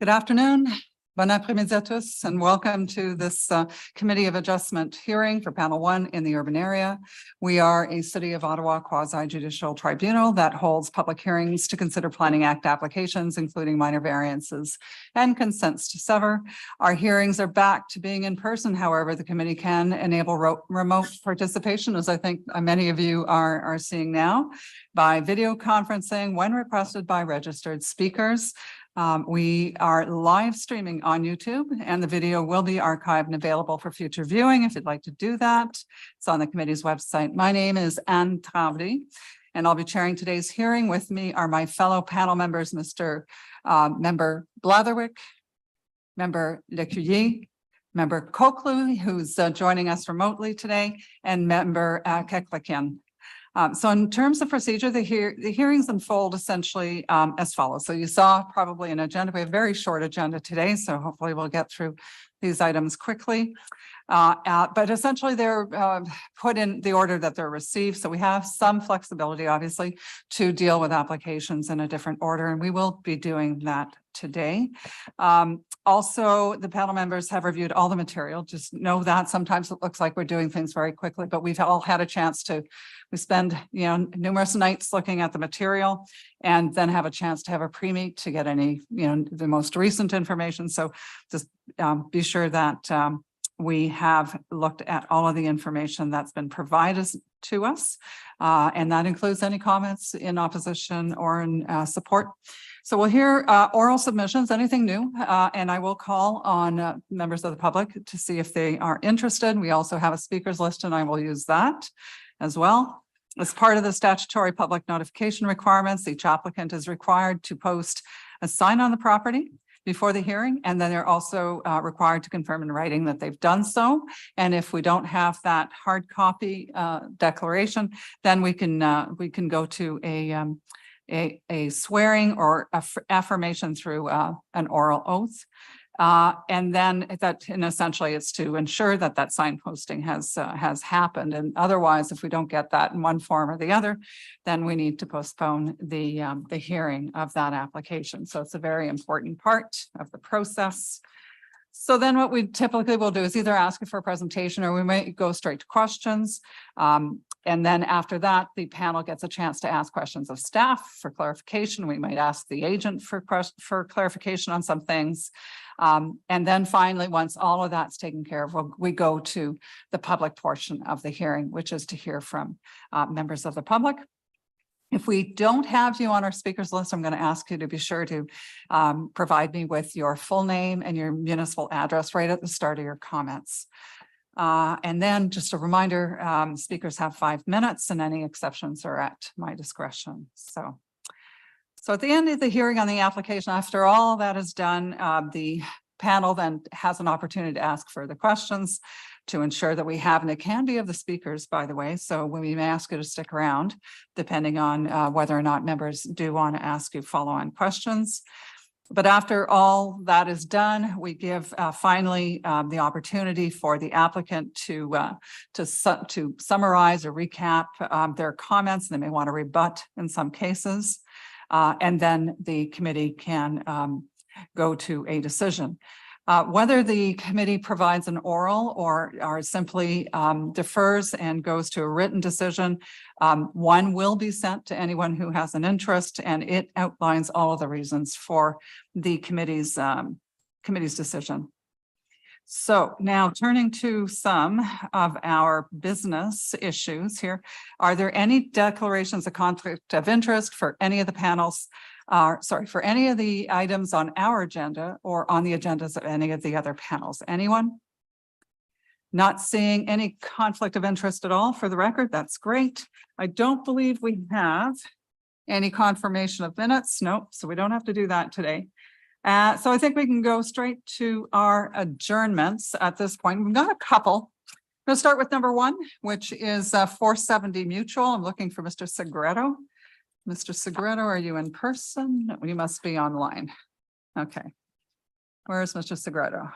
Good afternoon. Bon après-midi à tous, and welcome to this Committee of Adjustment hearing for Panel 1 in the urban area. We are a City of Ottawa quasi-judicial tribunal that holds public hearings to consider Planning Act applications, including minor variances and consents to sever. Our hearings are back to being in person. However, the committee can enable remote participation, as I think many of you are seeing now, by video conferencing when requested by registered speakers. We are live streaming on YouTube, and the video will be archived and available for future viewing if you'd like to do that. It's on the committee's website. My name is Anne Travdy, and I'll be chairing today's hearing. With me are my fellow panel members, Mr. Member Blatherwick, Member Lecuyer, Member Cokley, who's joining us remotely today, and Member Keklikian. So in terms of procedure, the hearings unfold essentially as follows. So you saw probably an agenda. We have a very short agenda today, so hopefully we'll get through these items quickly. But essentially they're put in the order that they're received. So we have some flexibility, obviously, to deal with applications in a different order, and we will be doing that today. Also, the panel members have reviewed all the material. Just know that sometimes it looks like we're doing things very quickly, but we've all had a chance to, we spend, numerous nights looking at the material and then have a chance to have a pre-meet to get any, the most recent information. So just be sure that we have looked at all of the information that's been provided to us, and that includes any comments in opposition or in support. So we'll hear oral submissions, anything new, and I will call on members of the public to see if they are interested. We also have a speakers list, and I will use that as well. As part of the statutory public notification requirements, each applicant is required to post a sign on the property before the hearing, and then they're also required to confirm in writing that they've done so. And if we don't have that hard copy declaration, then we can go to a swearing or affirmation through an oral oath. And then essentially it's to ensure that that sign posting has happened. And otherwise, if we don't get that in one form or the other, then we need to postpone the hearing of that application. So it's a very important part of the process. So then what we typically will do is either ask you for a presentation, or we might go straight to questions. And then after that, the panel gets a chance to ask questions of staff for clarification. We might ask the agent for clarification on some things. And then finally, once all of that's taken care of, we go to the public portion of the hearing, which is to hear from members of the public. If we don't have you on our speakers list, I'm going to ask you to be sure to provide me with your full name and your municipal address right at the start of your comments. And then just a reminder, speakers have 5 minutes and any exceptions are at my discretion. So at the end of the hearing on the application, after all that is done, the panel then has an opportunity to ask further questions to ensure that we have, and it can be of the speakers, by the way. So we may ask you to stick around, depending on whether or not members do want to ask you follow-on questions. But after all that is done, we give finally the opportunity for the applicant to summarize or recap their comments. They may want to rebut in some cases, and then the committee can go to a decision. Whether the committee provides an oral or simply defers and goes to a written decision, one will be sent to anyone who has an interest, and it outlines all of the reasons for the committee's decision. So now turning to some of our business issues here, are there any declarations of conflict of interest for any of the panels? For any of the items on our agenda or on the agendas of any of the other panels? Anyone? Not seeing any conflict of interest at all for the record. That's great. I don't believe we have any confirmation of minutes. Nope. So we don't have to do that today. So I think we can go straight to our adjournments at this point. We've got a couple. We'll start with number one, which is 470 Mutual. I'm looking for Mr. Segreto. Mr. Segreto, are you in person? No, you must be online. Okay. Where is Mr. Segreto?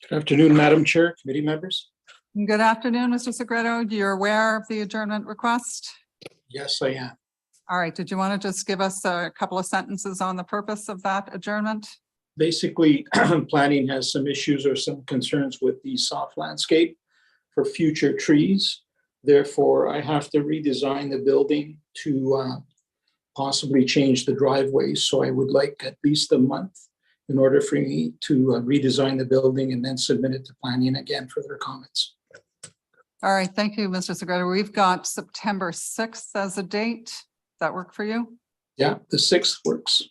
Good afternoon, Madam Chair, committee members. Good afternoon, Mr. Segreto. You're aware of the adjournment request? Yes, I am. All right. Did you want to just give us a couple of sentences on the purpose of that adjournment? Basically, planning has some issues or some concerns with the soft landscape for future trees. Therefore, I have to redesign the building to possibly change the driveways. So I would like at least a month in order for me to redesign the building and then submit it to planning again for their comments. All right. Thank you, Mr. Segreto. We've got September 6th as a date. Does that work for you? Yeah, the 6th works.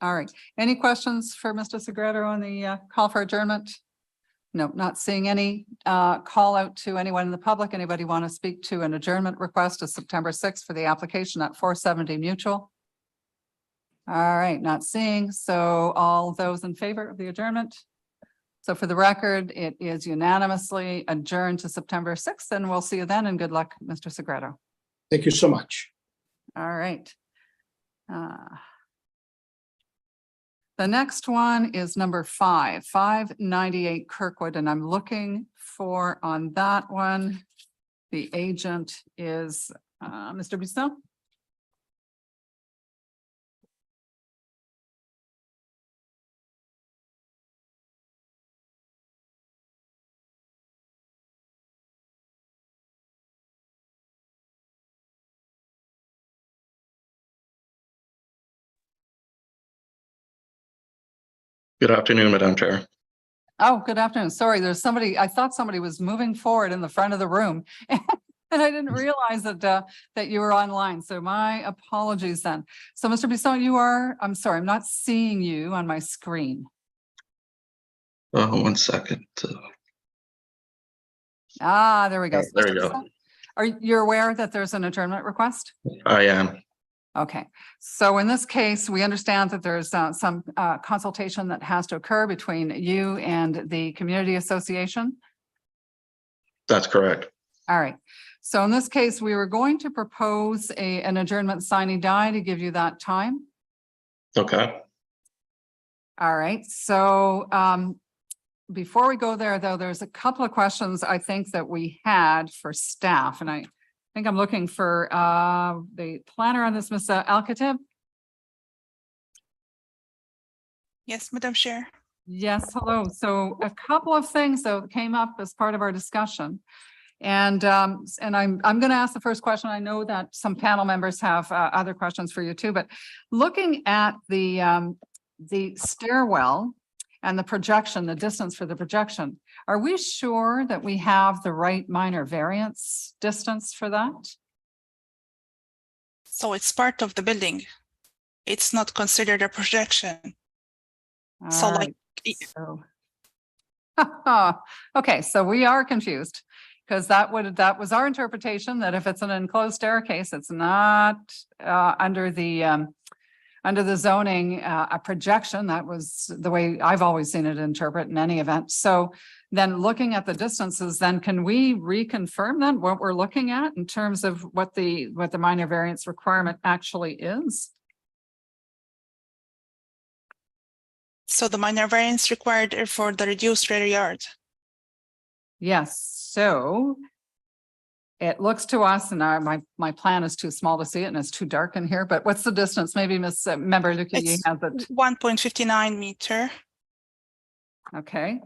All right. Any questions for Mr. Segreto on the call for adjournment? No, not seeing any. Call out to anyone in the public. Anybody want to speak to an adjournment request of September 6th for the application at 470 Mutual? All right, not seeing. So all those in favor of the adjournment? So for the record, it is unanimously adjourned to September 6th, and we'll see you then, and good luck, Mr. Segreto. Thank you so much. All right. The next one is number 598 Kirkwood, and I'm looking for on that one. The agent is Mr. Bisson. Good afternoon, Madam Chair. Oh, good afternoon. Sorry, there's somebody, I thought somebody was moving forward in the front of the room. And I didn't realize that that you were online. So my apologies then. So Mr. Bisson, you are, I'm sorry, I'm not seeing you on my screen. 1 second. There we go. There we go. Are you aware that there's an adjournment request? I am. Okay, so in this case, we understand that there's some consultation that has to occur between you and the community association. That's correct. All right. So in this case, we were going to propose an adjournment sine die to give you that time. Okay. All right. So before we go there, though, there's a couple of questions I think that we had for staff, and I think I'm looking for the planner on this, Ms. Alkatib. Yes, Madam Chair. Yes, hello. So a couple of things that came up as part of our discussion. And I'm going to ask the first question. I know that some panel members have other questions for you too, but looking at the stairwell and the projection, the distance for the projection, are we sure that we have the right minor variance distance for that? So it's part of the building. It's not considered a projection. So like, okay, so we are confused because that was our interpretation that if it's an enclosed staircase, it's not under the zoning a projection. That was the way I've always seen it interpret in any event. So then looking at the distances, then can we reconfirm then what we're looking at in terms of what the minor variance requirement actually is? So the minor variance required for the reduced rear yard. Yes, so it looks to us, and my plan is too small to see it and it's too dark in here, but what's the distance? Maybe Ms. Member Lucia has it. 1.59 meter. Okay.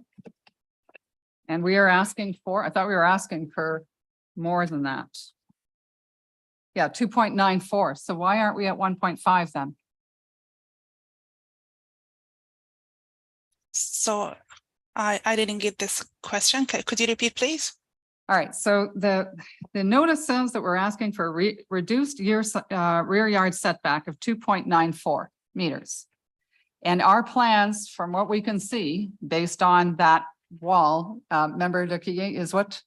And we are asking for, I thought we were asking for more than that. Yeah, 2.94. So why aren't we at 1.5 then? So I didn't get this question. Could you repeat, please? All right, so the notice says that we're asking for reduced rear yard setback of 2.94 meters. And our plans, from what we can see, based on that wall, member Lecuyer, is what?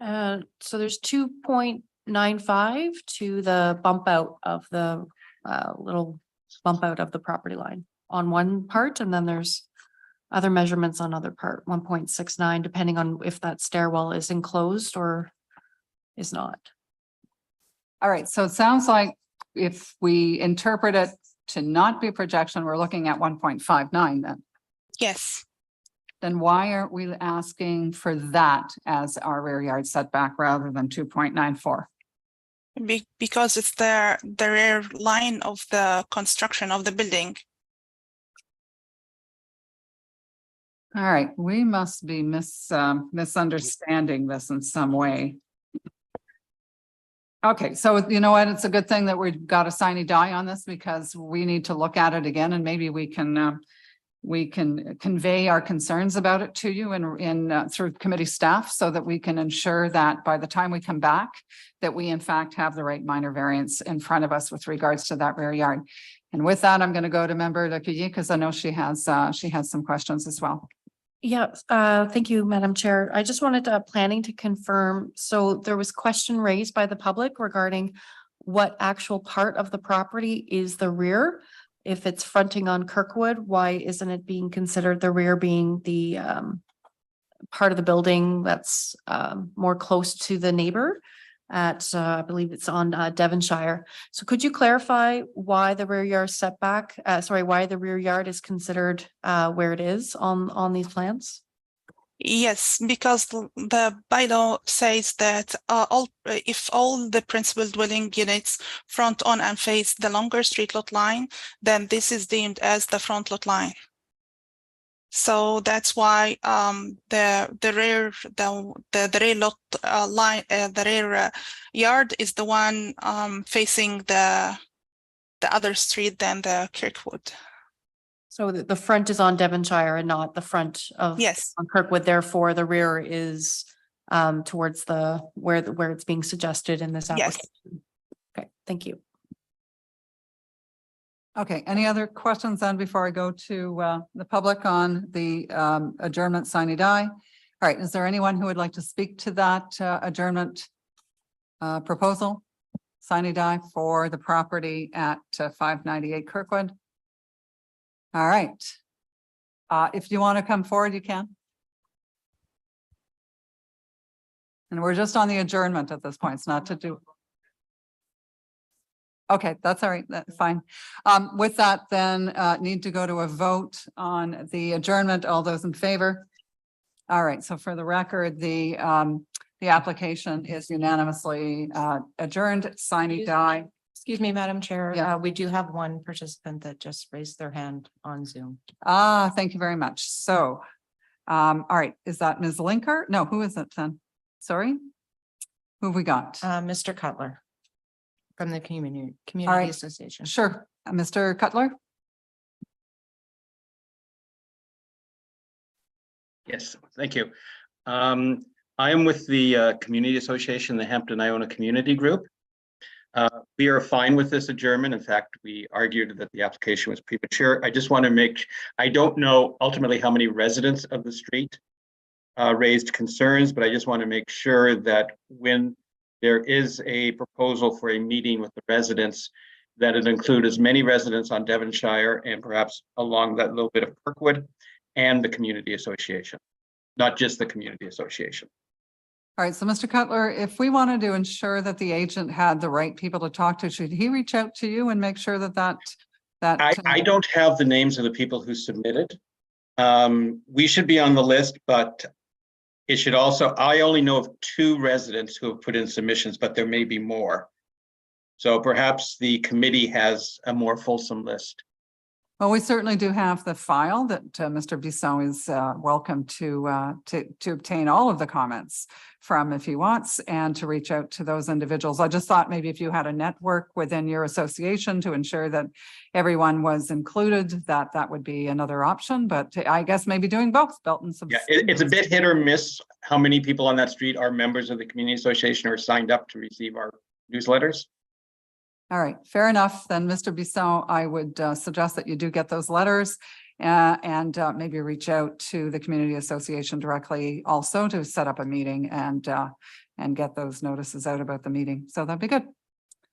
So there's 2.95 to the bump out of the little bump out of the property line on one part, and then there's other measurements on other part, 1.69, depending on if that stairwell is enclosed or is not. All right, so it sounds like if we interpret it to not be a projection, we're looking at 1.59 then. Yes, Then why aren't we asking for that as our rear yard setback rather than 2.94? because it's the rear line of the construction of the building. All right, we must be misunderstanding this in some way. Okay, so you know what? It's a good thing that we've got a sine die on this because we need to look at it again and maybe we can convey our concerns about it to you in through committee staff so that we can ensure that by the time we come back, that we in fact have the right minor variance in front of us with regards to that rear yard. And with that, I'm going to go to member Lecuyer because I know she has some questions as well. Yeah, thank you, Madam Chair. I just wanted planning to confirm. So there was question raised by the public regarding what actual part of the property is the rear. If it's fronting on Kirkwood, why isn't it being considered the rear being the part of the building that's more close to the neighbor at, I believe it's on Devonshire. So could you clarify why the rear yard setback, why the rear yard is considered where it is on these plans? Yes, because the bylaw says that if all the principal dwelling units front on and face the longer street lot line, then this is deemed as the front lot line. So that's why the rear lot line, the rear yard is the one facing the other street than the Kirkwood. So the front is on Devonshire and not the front of Yes. on Kirkwood. Therefore, the rear is towards where it's being suggested in this Yes. application. Okay, thank you. Okay, any other questions then before I go to the public on the adjournment sine die? All right, is there anyone who would like to speak to that adjournment proposal? Sine die for the property at 598 Kirkwood? All right. If you want to come forward, you can. And we're just on the adjournment at this point. It's not to do. Okay, that's all right. That's fine. With that, then need to go to a vote on the adjournment. All those in favor? All right. So for the record, the application is unanimously adjourned. Sine die. Excuse me, Madam Chair. Yeah. We do have one participant that just raised their hand on Zoom. Thank you very much. So, all right. Is that Ms. Linker? No, who is it then? Sorry. Who have we got? Mr. Cutler from the right. Community Association. Sure. Mr. Cutler? Yes, thank you. I am with the Community Association, the Hampton Iona Community Group. We are fine with this adjournment. In fact, we argued that the application was premature. I just want to I don't know ultimately how many residents of the street raised concerns, but I just want to make sure that when there is a proposal for a meeting with the residents, that it include as many residents on Devonshire and perhaps along that little bit of Kirkwood and the Community Association, not just the Community Association. All right. So Mr. Cutler, if we wanted to ensure that the agent had the right people to talk to, should he reach out to you and make sure that I don't have the names of the people who submitted. We should be on the list, but it should also, I only know of 2 residents who have put in submissions, but there may be more. So perhaps the committee has a more fulsome list. Well, we certainly do have the file that Mr. Bisson is welcome to obtain all of the comments from if he wants and to reach out to those individuals. I just thought maybe if you had a network within your association to ensure that everyone was included, that would be another option. But I guess maybe doing both, belt and Yeah, it's a bit hit or miss how many people on that street are members of the Community Association or signed up to receive our newsletters. All right, fair enough. Then, Mr. Bisson, I would suggest that you do get those letters and maybe reach out to the community association directly also to set up a meeting and get those notices out about the meeting. So that'd be good.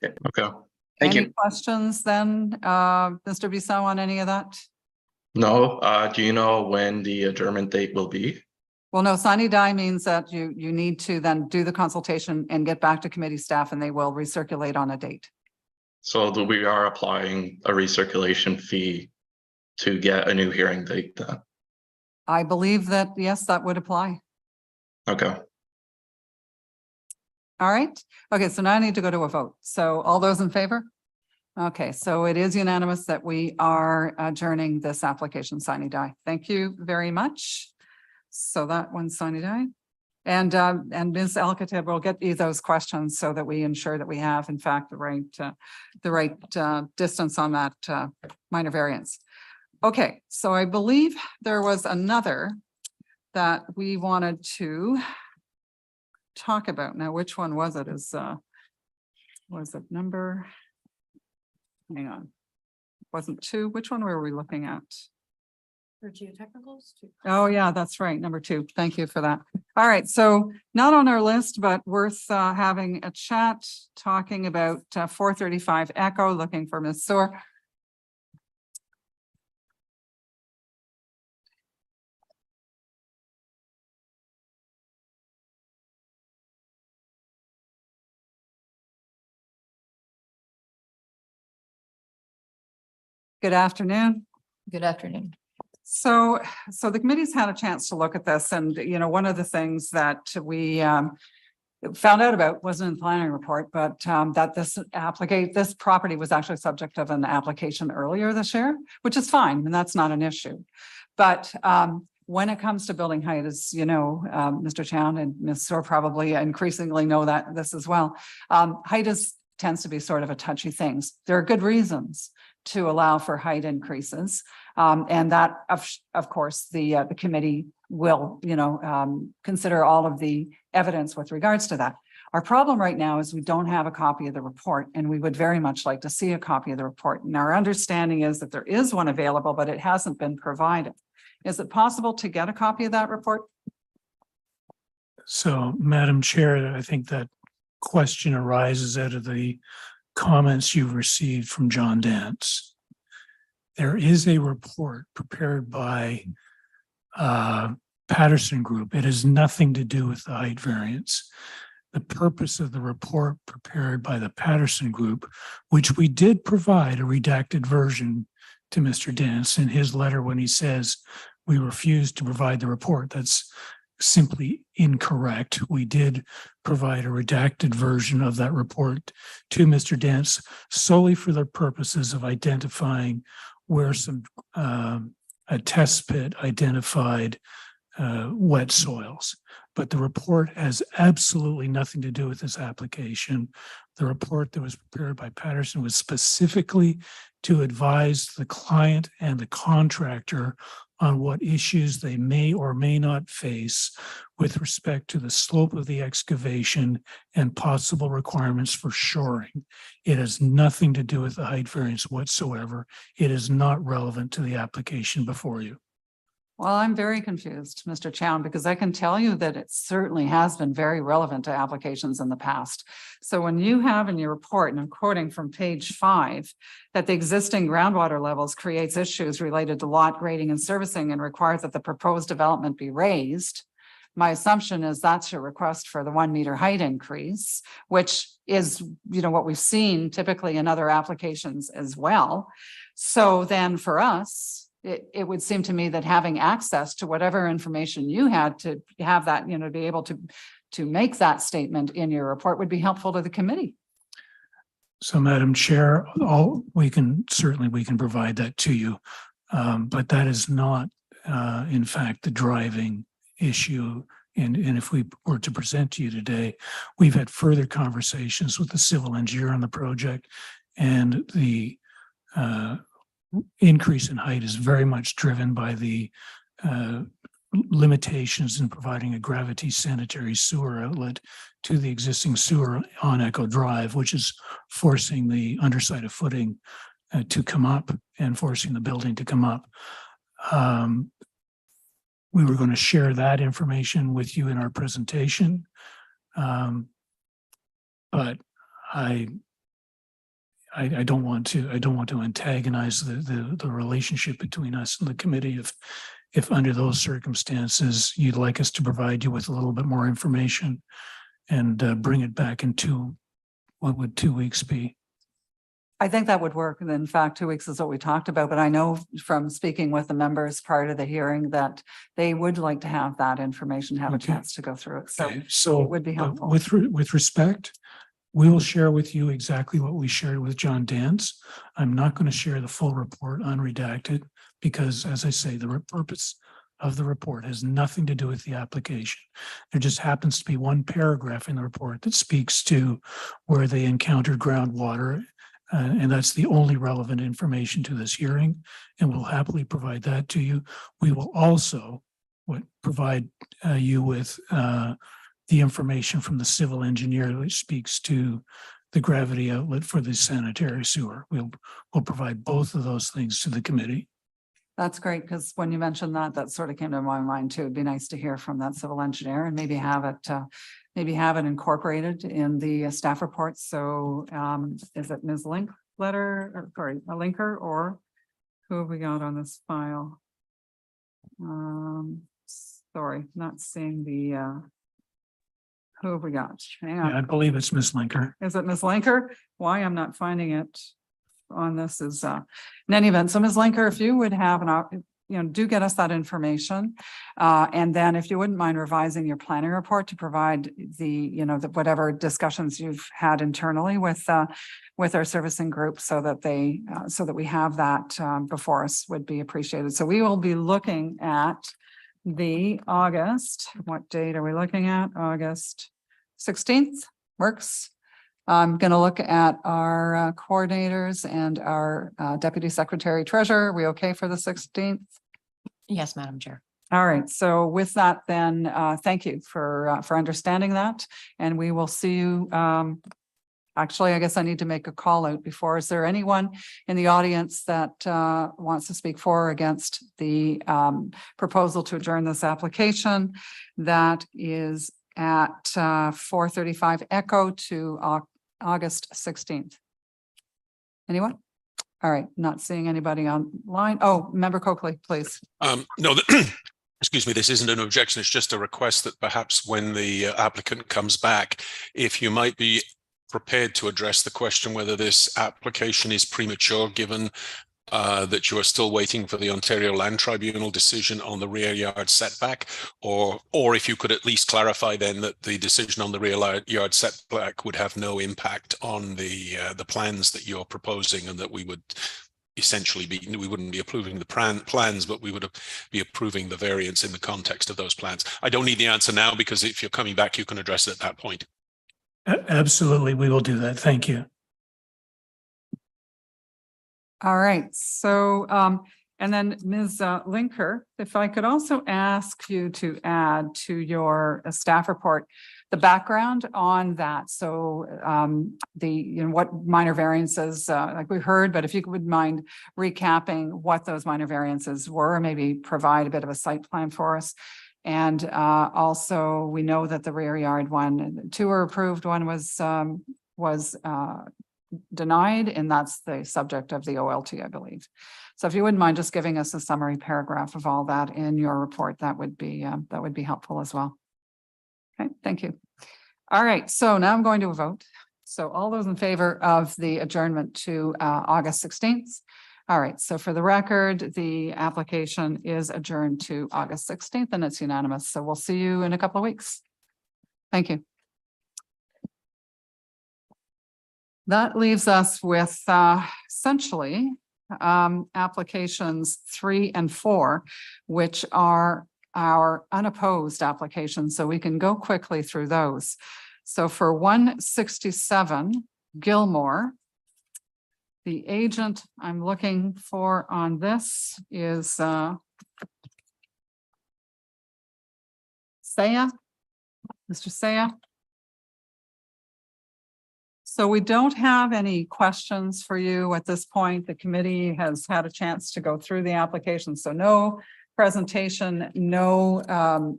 Okay. Thank Any you. questions then, Mr. Bisson, on any of that? No, do you know when the adjournment date will be? Well, no, sine die means that you need to then do the consultation and get back to committee staff and they will recirculate on a date. So we are applying a recirculation fee to get a new hearing date then. I believe that, yes, that would apply. Okay. All right. Okay, so now I need to go to a vote. So all those in favor? Okay, so it is unanimous that we are adjourning this application sine die. Thank you very much. So that one's sine die. And Ms. Alcated will get you those questions so that we ensure that we have, in fact, the right distance on that minor variance. Okay, so I believe there was another that we wanted to talk about. Now, which one was it? Was it number? Hang on. Wasn't 2. Which one were we looking at? For geotechnicals? Oh, yeah, that's right. Number 2. Thank you for that. All right. So not on our list, but worth having a chat, talking about 435 Echo, looking for Ms. Soar. Good afternoon. Good afternoon. So the committee's had a chance to look at this, and one of the things that we found out about wasn't in the planning report, but that this property was actually subject of an application earlier this year, which is fine, and that's not an issue. But when it comes to building height, as you know, Mr. Chown and Ms. Soar probably increasingly know that this as well. Height tends to be sort of a touchy thing. There are good reasons to allow for height increases. And that, of course, the committee will, consider all of the evidence with regards to that. Our problem right now is we don't have a copy of the report, and we would very much like to see a copy of the report. And our understanding is that there is one available, but it hasn't been provided. Is it possible to get a copy of that report? So, Madam Chair, I think that question arises out of the comments you've received from John Dance. There is a report prepared by Patterson Group. It has nothing to do with the height variance. The purpose of the report prepared by the Patterson Group, which we did provide a redacted version to Mr. Dance in his letter when he says we refused to provide the report. That's simply incorrect. We did provide a redacted version of that report to Mr. Dance solely for the purposes of identifying where a test pit identified wet soils. But the report has absolutely nothing to do with this application. The report that was prepared by Patterson was specifically to advise the client and the contractor on what issues they may or may not face with respect to the slope of the excavation and possible requirements for shoring. It has nothing to do with the height variance whatsoever. It is not relevant to the application before you. Well, I'm very confused, Mr. Chown, because I can tell you that it certainly has been very relevant to applications in the past. So when you have in your report, and I'm quoting from page 5, that the existing groundwater levels creates issues related to lot grading and servicing and requires that the proposed development be raised, my assumption is that's your request for the 1 meter height increase, which is, what we've seen typically in other applications as well. So then for us, it would seem to me that having access to whatever information you had to have that, to be able to make that statement in your report would be helpful to the committee. So, Madam Chair, we can provide that to you, but that is not, in fact, the driving issue. And if we were to present to you today, we've had further conversations with the civil engineer on the project, and the increase in height is very much driven by the limitations in providing a gravity sanitary sewer outlet to the existing sewer on Echo Drive, which is forcing the underside of footing to come up and forcing the building to come up. We were going to share that information with you in our presentation. But I don't want to antagonize the relationship between us and the committee if under those circumstances you'd like us to provide you with a little bit more information and bring it back in what would 2 weeks be? I think that would work. And in fact, 2 weeks is what we talked about, but I know from speaking with the members prior to the hearing that they would like to have that information, have a Okay. chance to go through it. So Okay, so it would be helpful. with respect, we will share with you exactly what we shared with John Dance. I'm not going to share the full report unredacted because, as I say, the purpose of the report has nothing to do with the application. There just happens to be one paragraph in the report that speaks to where they encountered groundwater. And that's the only relevant information to this hearing, and we'll happily provide that to you. We will also provide you with the information from the civil engineer, which speaks to the gravity outlet for the sanitary sewer. We'll provide both of those things to the committee. That's great, because when you mentioned that, that sort of came to my mind too. It'd be nice to hear from that civil engineer and maybe have it incorporated in the staff report. So is it Ms. Linker, or who have we got on this file? Sorry, not seeing the who have we got? Hang on. Yeah, I believe it's Ms. Linker. Is it Ms. Linker? Why I'm not finding it on this is in any event. So Ms. Linker, if you would have do get us that information. And then if you wouldn't mind revising your planning report to provide the whatever discussions you've had internally with our servicing group so that we have that before us would be appreciated. So we will be looking at the August, what date are we looking at? August 16th works. I'm going to look at our coordinators and our deputy secretary treasurer. Are we okay for the 16th? Yes, Madam Chair. All right. So with that, then thank you for understanding that. And we will see you. Actually, I guess I need to make a call out before. Is there anyone in the audience that wants to speak for or against the proposal to adjourn this application? That is at 435 Echo to August 16th. Anyone? All right, not seeing anybody online. Oh, Member Coakley, please. No, excuse me, this isn't an objection. It's just a request that perhaps when the applicant comes back, if you might be prepared to address the question whether this application is premature, given that you are still waiting for the Ontario Land Tribunal decision on the rear yard setback, or if you could at least clarify then that the decision on the rear yard setback would have no impact on the plans that you're proposing, and that we would essentially we wouldn't be approving the plans, but we would be approving the variance in the context of those plans. I don't need the answer now, because if you're coming back, you can address it at that point. Absolutely, we will do that. Thank you. All right, so and then Ms. Linker, if I could also ask you to add to your staff report the background on that. So what minor variances like we heard, but if you would mind recapping what those minor variances were, maybe provide a bit of a site plan for us. And also we know that the rear yard two were approved, one was denied, and that's the subject of the OLT, I believe. So if you wouldn't mind just giving us a summary paragraph of all that in your report, that would be helpful as well. Okay, thank you. All right, so now I'm going to a vote. So all those in favor of the adjournment to August 16th. All right, so for the record, the application is adjourned to August 16th and it's unanimous. So we'll see you in a couple of weeks. Thank you. That leaves us with essentially applications 3 and 4, which are our unopposed applications. So we can go quickly through those. So for 167 Gilmore, the agent I'm looking for on this is Saya. Mr. Saya. So we don't have any questions for you at this point. The committee has had a chance to go through the application, so no presentation, no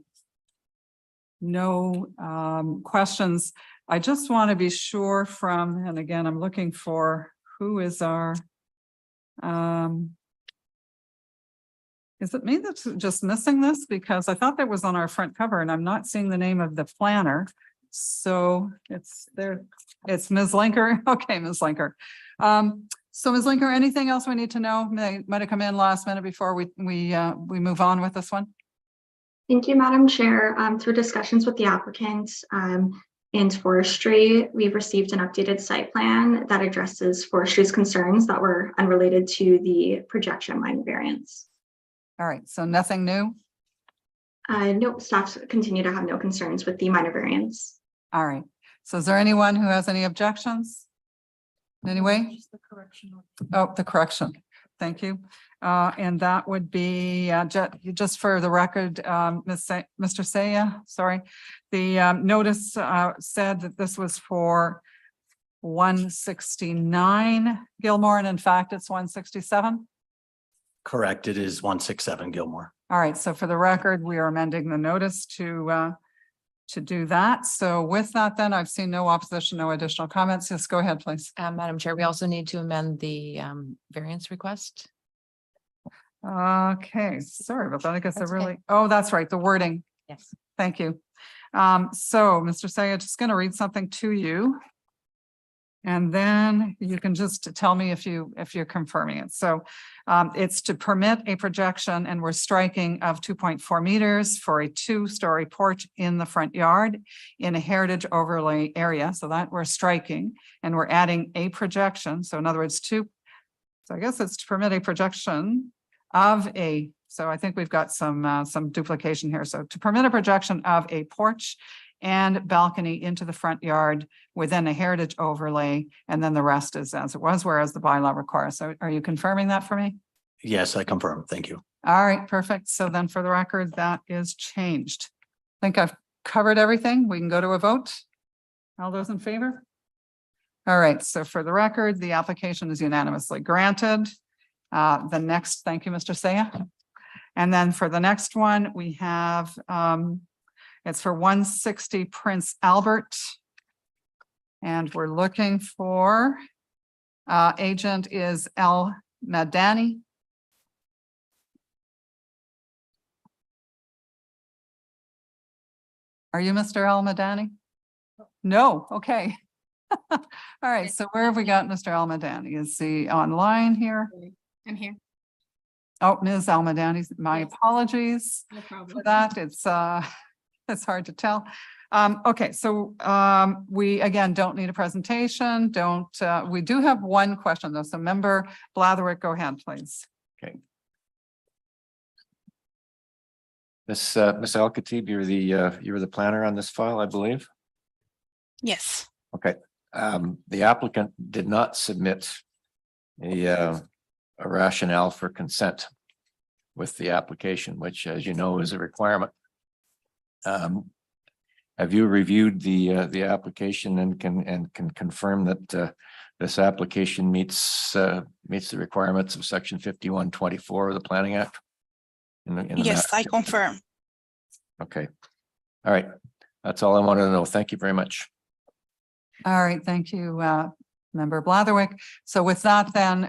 questions. I just want to be sure from, and again, I'm looking for who is our, is it me that's just missing this? Because I thought that was on our front cover and I'm not seeing the name of the planner. So it's there, it's Ms. Linker. Okay, Ms. Linker. So Ms. Linker, anything else we need to know? Might have come in last minute before we move on with this one. Thank you, Madam Chair. Through discussions with the applicant and forestry, we've received an updated site plan that addresses forestry's concerns that were unrelated to the projection minor variance. All right, so nothing new? No, staff continue to have no concerns with the minor variance. All right, so is there anyone who has any objections? Anyway? Oh, the correction. Thank you. And that would be just for the record, Mr. Saya, sorry. The notice said that this was for 169 Gilmore, and in fact, it's 167. Correct. It is 167 Gilmore. All right. So for the record, we are amending the notice to do that. So with that, then I've seen no opposition, no additional comments. Yes, go ahead, please. Madam Chair, we also need to amend the variance request. Okay, sorry about that. I guess I That's okay. really, oh, that's right, the wording. Yes. Thank you. So Mr. Saya, just going to read something to you. And then you can just tell me if you're confirming it. So it's to permit a projection, and we're striking of 2.4 meters for a 2-story porch in the front yard in a heritage overlay area. So that we're striking, and we're adding a projection. So in other words, so I guess it's to permit a projection of a, so I think we've got some duplication here. So to permit a projection of a porch and balcony into the front yard within a heritage overlay, and then the rest is as it was, whereas the bylaw requires. So are you confirming that for me? Yes, I confirm. Thank you. All right, perfect. So then for the record, that is changed. I think I've covered everything. We can go to a vote. All those in favor? All right, so for the record, the application is unanimously granted. The next, thank you, Mr. Saya. And then for the next one, we have, it's for 160 Prince Albert. And we're looking for, agent is Al Madani. Are you Mr. Al Madani? No, okay. All right, so where have we got Mr. Al Madani? Is he online here? I'm here. Oh, Ms. Al Madani, my apologies No problem. for that. It's hard to tell. Okay, so we again don't need a presentation. We do have one question though. So Member Blatherwick, go ahead, please. Okay. Miss Al-Khatib, you're the planner on this file, I believe. Yes. Okay. The applicant did not submit a rationale for consent with the application, which, as you know, is a requirement. Have you reviewed the application and can confirm that this application meets the requirements of Section 5124 of the Planning Act? Yes, I confirm. Okay. All right. That's all I wanted to know. Thank you very much. All right, thank you, Member Blatherwick. So with that then,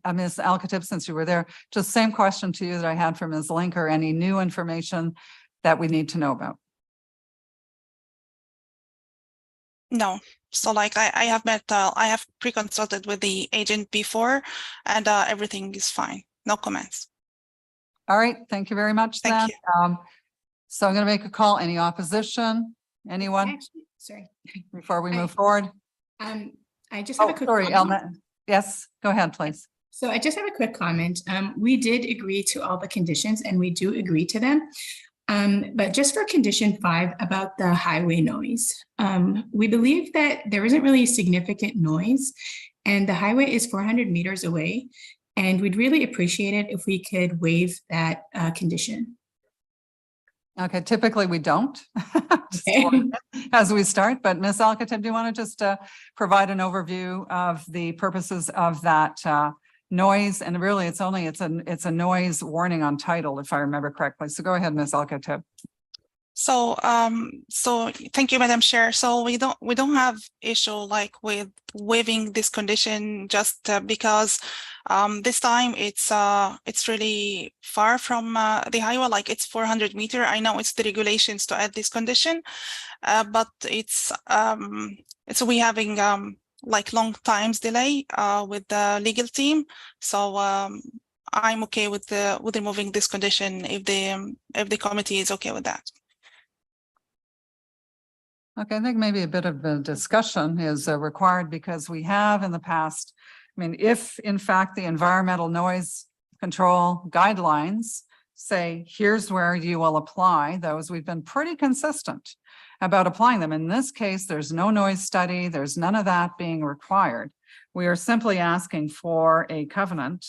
Ms. Al-Khatib, since you were there, just same question to you that I had for Ms. Linker. Any new information that we need to know about? No. So like I have met, I have pre-consulted with the agent before, and everything is fine. No comments. All right, thank you very much then. Thank you. So I'm going to make a call. Any opposition? Anyone Actually, sorry. before we move forward? I just have a quick Sorry, comment. Elma. Yes, go ahead, please. So I just have a quick comment. We did agree to all the conditions and we do agree to them. But just for condition 5 about the highway noise, we believe that there isn't really significant noise and the highway is 400 meters away. And we'd really appreciate it if we could waive that condition. Okay, typically we don't. Just Okay. as we start, but Ms. Alcatab, do you want to just provide an overview of the purposes of that noise? And really, it's a noise warning on title, if I remember correctly. So go ahead, Ms. Alcatab. So, so thank you, Madam Chair. So we don't have issue like with waiving this condition just because this time it's really far from the highway, like it's 400 meters. I know it's the regulations to add this condition, but it's we having like long times delay with the legal team. So I'm okay with removing this condition if the committee is okay with that. Okay, I think maybe a bit of a discussion is required because we have in the past, I mean, if in fact the environmental noise control guidelines say, here's where you will apply those, we've been pretty consistent about applying them. In this case, there's no noise study, there's none of that being required. We are simply asking for a covenant,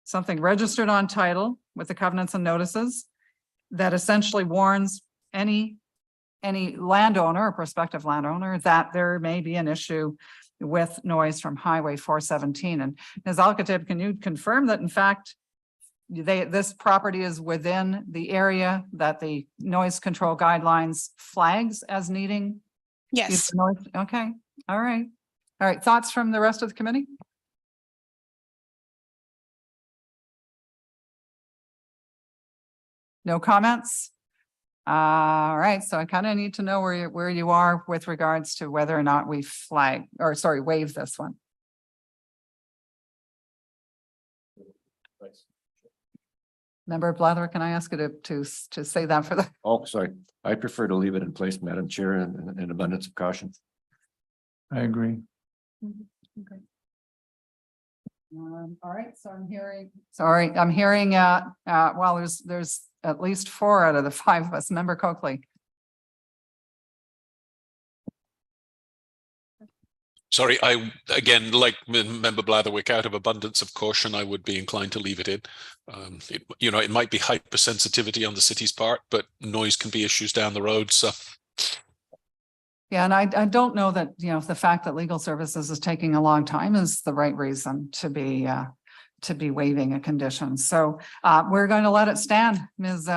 something registered on title with the covenants and notices that essentially warns any landowner or prospective landowner that there may be an issue with noise from Highway 417. And Ms. Alcatab, can you confirm that in fact this property is within the area that the noise control guidelines flags as needing? Yes. Noise? Okay, all right. All right, thoughts from the rest of the committee? No comments? All right, so I kind of need to know where you are with regards to whether or not we waive this one. Member Blather, can I ask you to say that for the? Oh, sorry. I prefer to leave it in place, Madam Chair, in abundance of caution. I agree. Okay. All right, so I'm hearing, well, there's at least 4 out of the 5 of us. Member Coakley. Sorry, I, again, like Member Blatherwick, out of abundance of caution, I would be inclined to leave it in. It might be hypersensitivity on the city's part, but noise can be issues down the road, so. Yeah, and I don't know that, the fact that legal services is taking a long time is the right reason to be waiving a condition. So we're going to let it stand, Ms.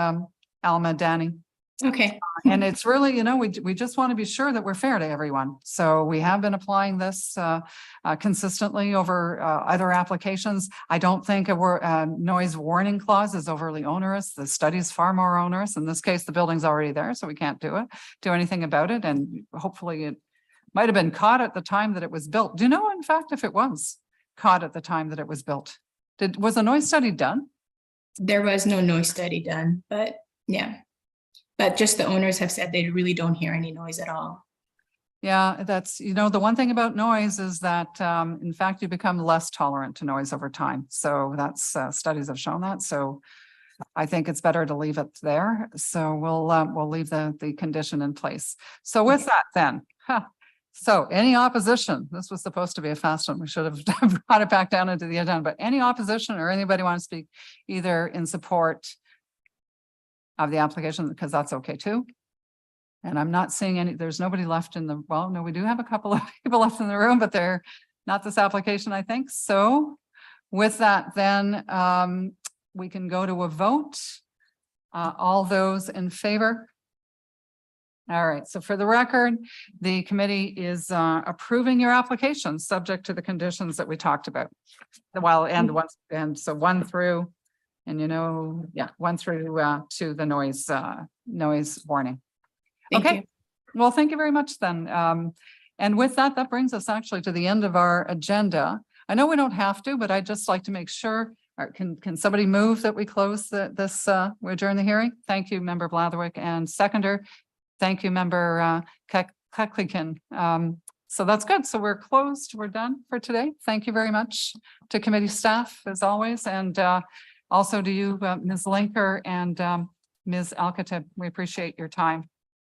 Almadani. Okay. And it's really, we just want to be sure that we're fair to everyone. So we have been applying this consistently over other applications. I don't think a noise warning clause is overly onerous. The study is far more onerous. In this case, the building's already there, so we can't do anything about it. And hopefully it might have been caught at the time that it was built. Do you know, in fact, if it was caught at the time that it was built? Was a noise study done? There was no noise study done, but yeah. But just the owners have said they really don't hear any noise at all. Yeah, that's, the one thing about noise is that, in fact, you become less tolerant to noise over time. So that's, studies have shown that. So I think it's better to leave it there. So we'll leave the condition in place. So with that then, so any opposition, this was supposed to be a fast one. We should have brought it back down into the agenda, but any opposition or anybody want to speak either in support of the application, because that's okay too. And I'm not seeing there's nobody left well, no, we do have a couple of people left in the room, but they're not this application, I think. So with that, then we can go to a vote. All those in favor? All right, so for the record, the committee is approving your application subject to the conditions that we talked about. So 1 through, and 1 through to the noise warning. Thank you. Well, thank you very much then. And with that, that brings us actually to the end of our agenda. I know we don't have to, but I'd just like to make sure, can somebody move that we close we adjourn the hearing? Thank you, Member Blatherwick, and seconder. Thank you, Member Keklikin. So that's good. So we're closed. We're done for today. Thank you very much to committee staff as always. And also to you, Ms. Linker and Ms. Alcatab. We appreciate your time.